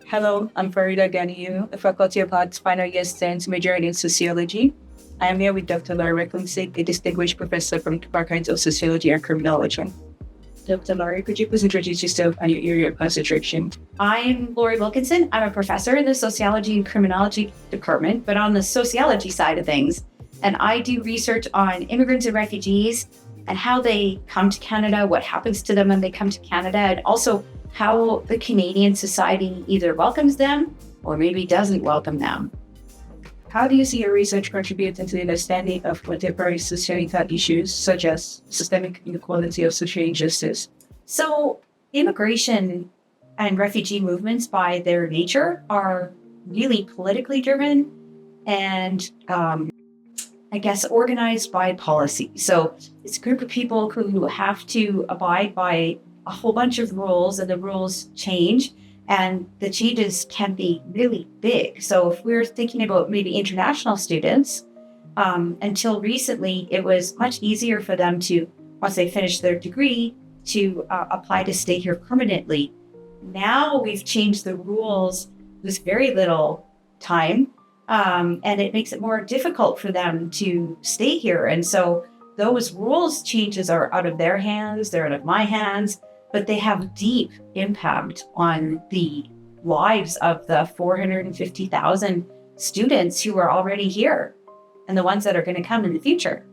Hello, I'm Fareedah Ganiyu, a Faculty of Arts final year student majoring in sociology. I am here with Dr. Lori-Wilkinson, a distinguished professor from the Department of Sociology and Criminology. Dr. Lori, could you please introduce yourself and your area of concentration? I'm Lori Wilkinson. I'm a professor in the Sociology and Criminology Department, but on the sociology side of things. And I do research on immigrants and refugees and how they come to Canada, what happens to them when they come to Canada, and also how the Canadian society either welcomes them or maybe doesn't welcome them. How do you see your research contributing to the understanding of contemporary societal issues such as systemic inequality or social injustice? So immigration and refugee movements by their nature are really politically driven and I guess organized by policy. So it's a group of people who have to abide by a whole bunch of rules, and the rules change, and the changes can be really big. So if we're thinking about maybe international students, until recently, it was much easier for them to, once they finish their degree, to apply to stay here permanently. Now we've changed the rules with very little time, and it makes it more difficult for them to stay here. And so those rules changes are out of their hands, they're out of my hands, but they have deep impact on the lives of the 450,000 students who are already here and the ones that are going to come in the future.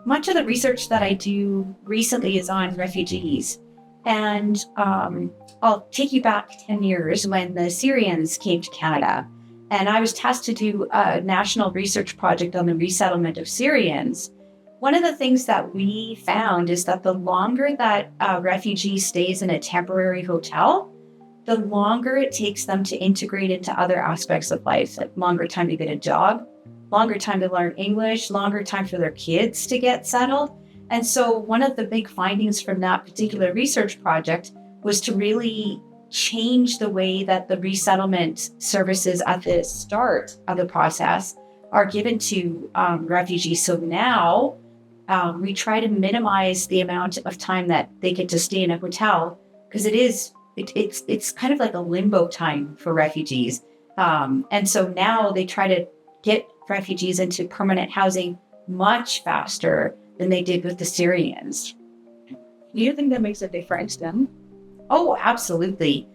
Much of the research that I do recently is on refugees. And I'll take you back 10 years when the Syrians came to Canada. And I was tasked to do a national research project on the resettlement of Syrians. One of the things that we found is that the longer that a refugee stays in a temporary hotel, the longer it takes them to integrate into other aspects of life, like longer time to get a job, longer time to learn English, longer time for their kids to get settled. And so one of the big findings from that particular research project was to really change the way that the resettlement services at the start of the process are given to refugees. So now, we try to minimize the amount of time that they get to stay in a hotel because it's kind of like a limbo time for refugees. And so now they try to get refugees into permanent housing much faster than they did with the Syrians. Do you think that makes a difference then? Oh, absolutely.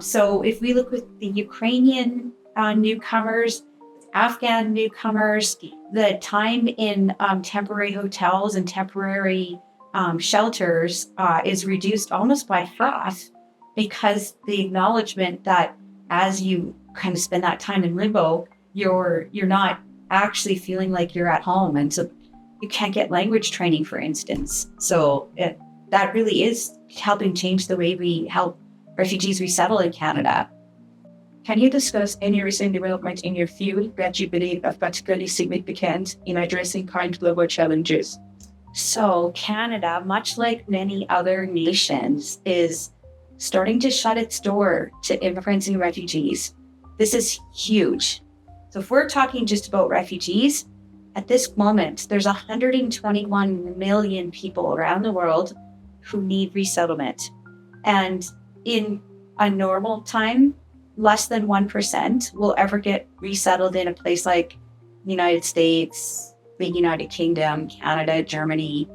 So if we look with the Ukrainian newcomers, Afghan newcomers, the time in temporary hotels and temporary shelters is reduced almost by half because the acknowledgement that as you kind of spend that time in limbo, you're not actually feeling like you're at home. And so you can't get language training, for instance. So that really is helping change the way we help refugees resettle in Canada. Can you discuss any recent development in your field that you believe are particularly significant in addressing current global challenges? So Canada, much like many other nations, is starting to shut its door to immigrants and refugees. This is huge. So if we're talking just about refugees, at this moment, there's 121 million people around the world who need resettlement. And in a normal time, less than 1% will ever get resettled in a place like the United States, the United Kingdom, Canada, Germany.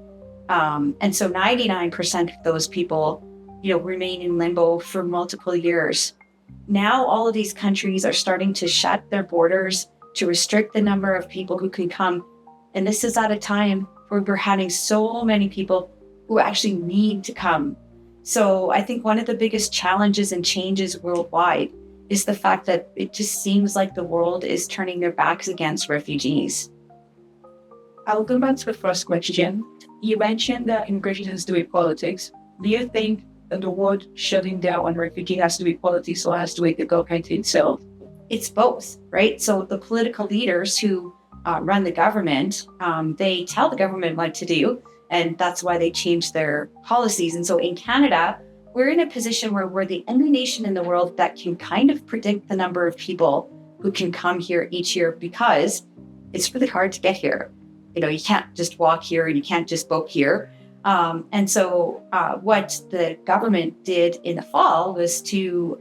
And so 99% of those people, remain in limbo for multiple years. Now all of these countries are starting to shut their borders to restrict the number of people who can come. And this is at a time where we're having so many people who actually need to come. So I think one of the biggest challenges and changes worldwide is the fact that it just seems like the world is turning their backs against refugees. I'll go back to the first question. You mentioned that immigration has to do with politics. Do you think that the world shutting down on refugees has to do with politics or has to do with the government itself? It's both, right? So the political leaders who run the government, they tell the government what to do, and that's why they change their policies. And so in Canada, we're in a position where we're the only nation in the world that can kind of predict the number of people who can come here each year because it's really hard to get here. You can't just walk here and you can't just book here. And so what the government did in the fall was to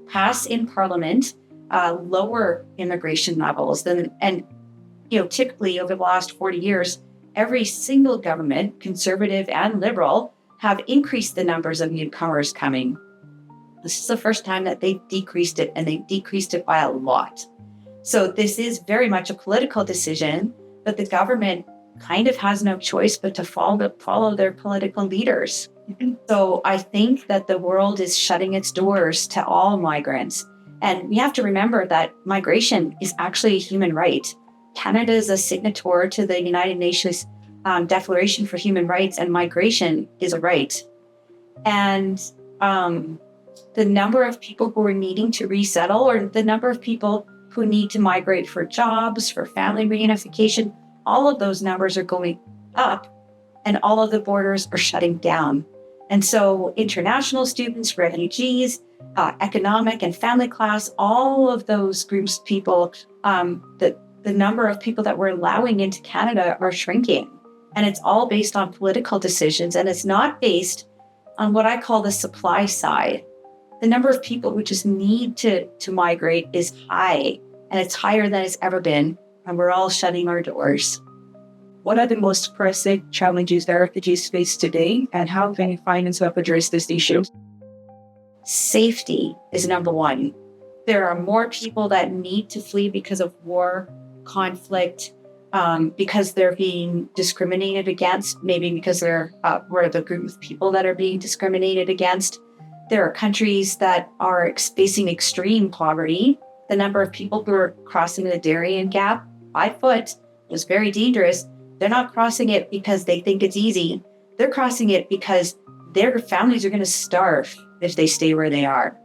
pass in Parliament lower immigration levels and typically over the last 40 years, every single government, conservative and liberal, have increased the numbers of newcomers coming. This is the first time that they've decreased it, and they've decreased it by a lot. So this is very much a political decision, but the government kind of has no choice but to follow their political leaders. So I think that the world is shutting its doors to all migrants. And we have to remember that migration is actually a human right. Canada is a signatory to the United Nations Declaration for Human Rights, and migration is a right. And the number of people who are needing to resettle, or the number of people who need to migrate for jobs, for family reunification, all of those numbers are going up, and all of the borders are shutting down. And so international students, refugees, economic and family class, all of those groups of people, the number of people that we're allowing into Canada are shrinking. And it's all based on political decisions, and it's not based on what I call the supply side. The number of people who just need to migrate is high, and it's higher than it's ever been, and we're all shutting our doors. What are the most pressing challenges that refugees face today, and how can you finance help address this issue? Safety is number one. There are more people that need to flee because of war, conflict, because they're being discriminated against, maybe because we're the group of people that are being discriminated against. There are countries that are facing extreme poverty. The number of people who are crossing the Darien Gap by foot is very dangerous. They're not crossing it because they think it's easy. They're crossing it because their families are going to starve if they stay where they are.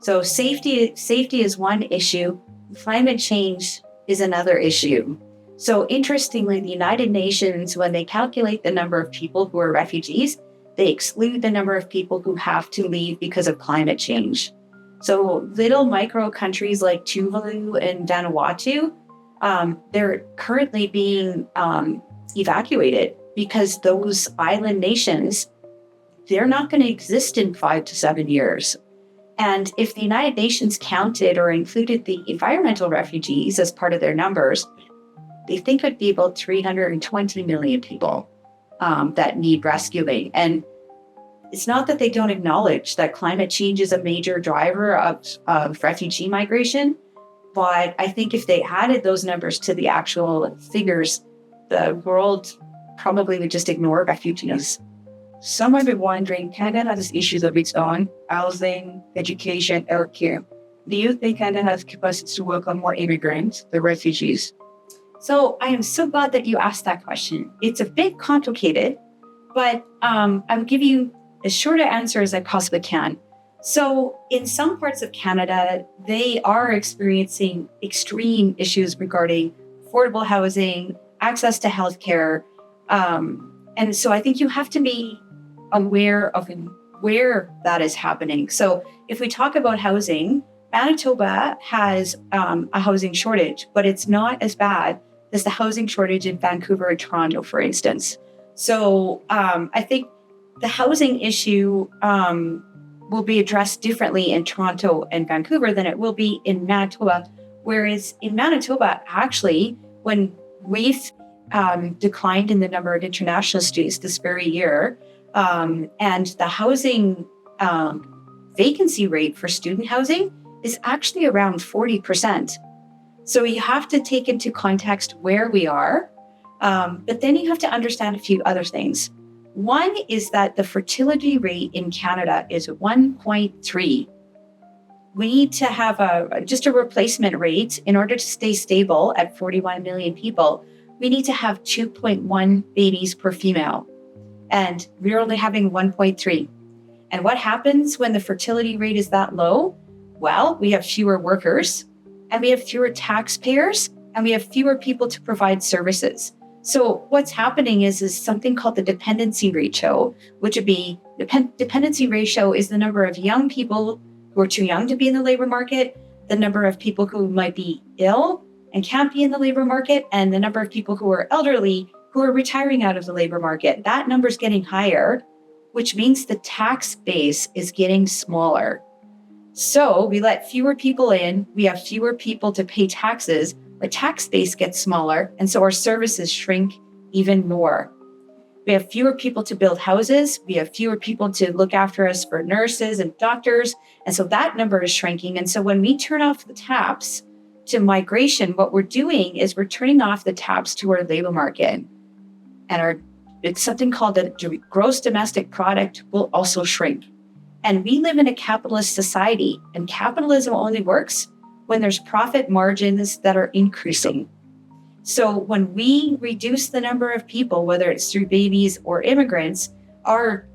So safety is one issue. Climate change is another issue. So interestingly, the United Nations, when they calculate the number of people who are refugees, they exclude the number of people who have to leave because of climate change. So little micro countries like Tuvalu and Vanuatu, they're currently being evacuated because those island nations, they're not going to exist in 5 to 7 years. And if the United Nations counted or included the environmental refugees as part of their numbers, they think it would be about 320 million people that need rescuing. And it's not that they don't acknowledge that climate change is a major driver of refugee migration, but I think if they added those numbers to the actual figures, the world probably would just ignore refugees. Some might be wondering, Canada has issues of its own: housing, education, healthcare. Do you think Canada has capacity to welcome more immigrants, the refugees? So I am so glad that you asked that question. It's a bit complicated, but I'll give you as short an answer as I possibly can. So in some parts of Canada, they are experiencing extreme issues regarding affordable housing, access to healthcare. And so I think you have to be aware of where that is happening. So if we talk about housing, Manitoba has a housing shortage, but it's not as bad as the housing shortage in Vancouver and Toronto, for instance. So I think the housing issue will be addressed differently in Toronto and Vancouver than it will be in Manitoba. Whereas in Manitoba, actually, when we've declined in the number of international students this very year, and the housing vacancy rate for student housing is actually around 40%. So you have to take into context where we are, but then you have to understand a few other things. One is that the fertility rate in Canada is 1.3. We need to have just a replacement rate in order to stay stable at 41 million people. We need to have 2.1 babies per female, and we're only having 1.3. And what happens when the fertility rate is that low? Well, we have fewer workers, and we have fewer taxpayers, and we have fewer people to provide services. So what's happening is something called the dependency ratio, which would be dependency ratio is the number of young people who are too young to be in the labor market, the number of people who might be ill and can't be in the labor market, and the number of people who are elderly who are retiring out of the labor market. That number is getting higher, which means the tax base is getting smaller. So we let fewer people in, we have fewer people to pay taxes, our tax base gets smaller, and so our services shrink even more. We have fewer people to build houses, we have fewer people to look after us for nurses and doctors, and so that number is shrinking. And so when we turn off the taps to migration, what we're doing is we're turning off the taps to our labor market. And it's something called the gross domestic product will also shrink. And we live in a capitalist society, and capitalism only works when there's profit margins that are increasing. So when we reduce the number of people, whether it's through babies or immigrants, our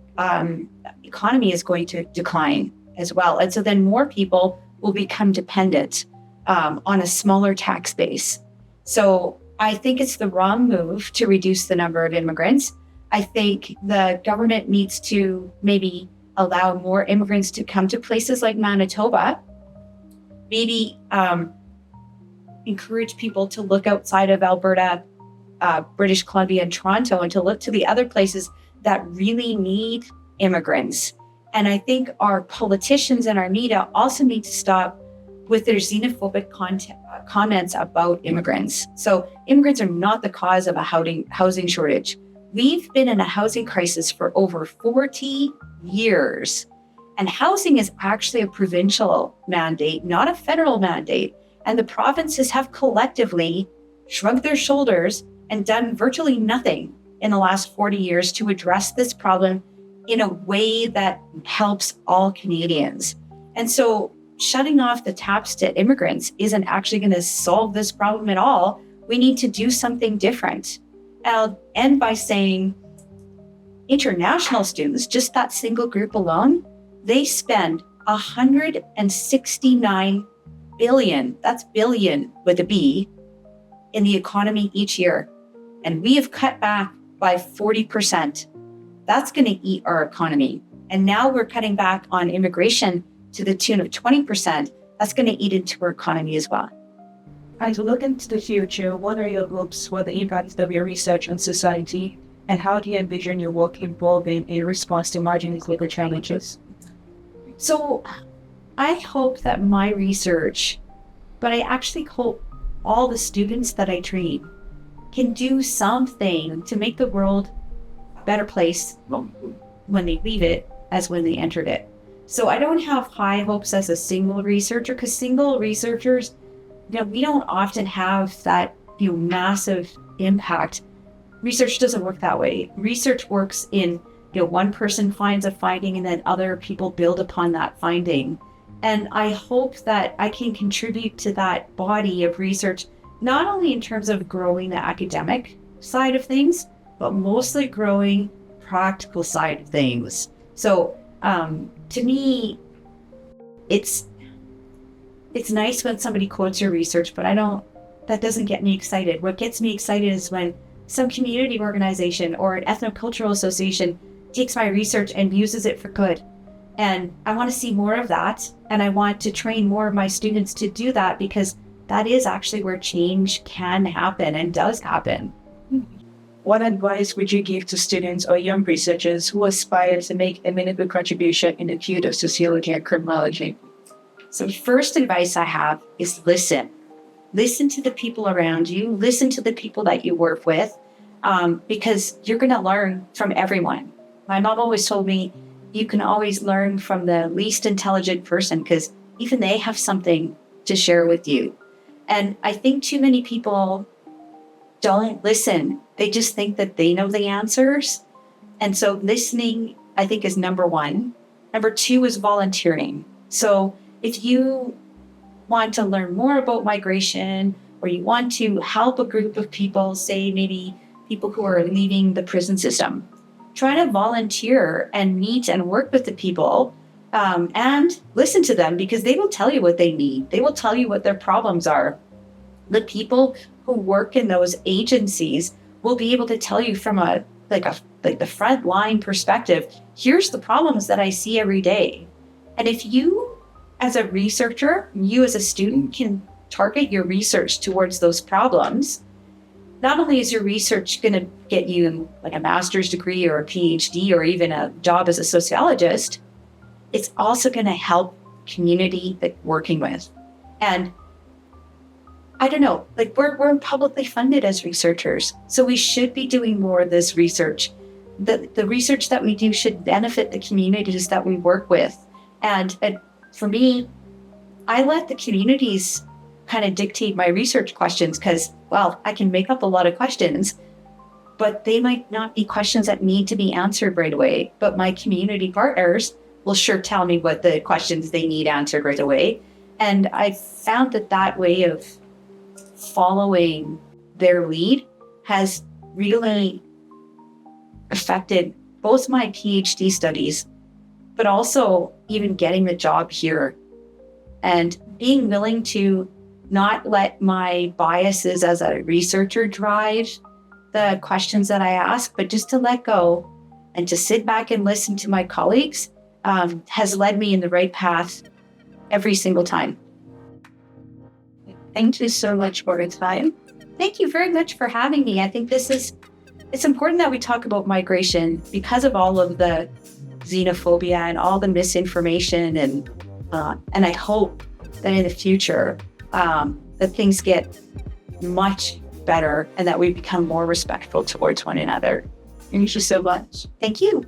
economy is going to decline as well. And so then more people will become dependent on a smaller tax base. So I think it's the wrong move to reduce the number of immigrants. I think the government needs to maybe allow more immigrants to come to places like Manitoba, maybe encourage people to look outside of Alberta, British Columbia, and Toronto, and to look to the other places that really need immigrants. And I think our politicians and our media also need to stop with their xenophobic comments about immigrants. So immigrants are not the cause of a housing shortage. We've been in a housing crisis for over 40 years. And housing is actually a provincial mandate, not a federal mandate. And the provinces have collectively shrugged their shoulders and done virtually nothing in the last 40 years to address this problem in a way that helps all Canadians. And so shutting off the taps to immigrants isn't actually going to solve this problem at all. We need to do something different. And I'll end by saying international students, just that single group alone, they spend $169 billion, that's billion with a B, in the economy each year. And we have cut back by 40%. That's going to eat our economy. And now we're cutting back on immigration to the tune of 20%. That's going to eat into our economy as well. As we look into the future, what are your hopes for the impact of your research on society, and how do you envision your work evolving in response to emerging labor challenges? So I hope that my research, but I actually hope all the students that I train can do something to make the world a better place when they leave it as when they entered it. So I don't have high hopes as a single researcher, because single researchers, we don't often have that massive impact. Research doesn't work that way. Research works in one person finds a finding and then other people build upon that finding. And I hope that I can contribute to that body of research, not only in terms of growing the academic side of things, but mostly growing practical side of things. So to me, it's nice when somebody quotes your research, but that doesn't get me excited. What gets me excited is when some community organization or an ethnocultural association takes my research and uses it for good. And I want to see more of that. And I want to train more of my students to do that, because that is actually where change can happen and does happen. What advice would you give to students or young researchers who aspire to make a meaningful contribution in the field of sociology and criminology? So first advice I have is listen. Listen to the people around you. Listen to the people that you work with, because you're going to learn from everyone. My mom always told me, you can always learn from the least intelligent person, because even they have something to share with you. And I think too many people don't listen. They just think that they know the answers. And so listening, I think, is number one. Number two is volunteering. So if you want to learn more about migration, or you want to help a group of people, say maybe people who are leaving the prison system, try to volunteer and meet and work with the people and listen to them, because they will tell you what they need. They will tell you what their problems are. The people who work in those agencies will be able to tell you from the front line perspective, here's the problems that I see every day. And if you, as a researcher, you as a student, can target your research towards those problems, not only is your research going to get you like a master's degree or a PhD or even a job as a sociologist, it's also going to help community that you're working with. And I don't know, like we're publicly funded as researchers, so we should be doing more of this research. The research that we do should benefit the communities that we work with. And for me, I let the communities kind of dictate my research questions because, well, I can make up a lot of questions, but they might not be questions that need to be answered right away. But my community partners will sure tell me what the questions they need answered right away. And I found that way of following their lead has really affected both my PhD studies, but also even getting the job here and being willing to not let my biases as a researcher drive the questions that I ask, but just to let go and to sit back and listen to my colleagues has led me in the right path every single time. Thank you so much for your time. Thank you very much for having me. I think it's important that we talk about migration because of all of the xenophobia and all the misinformation, and I hope that in the future that things get much better and that we become more respectful towards one another. Thank you so much. Thank you.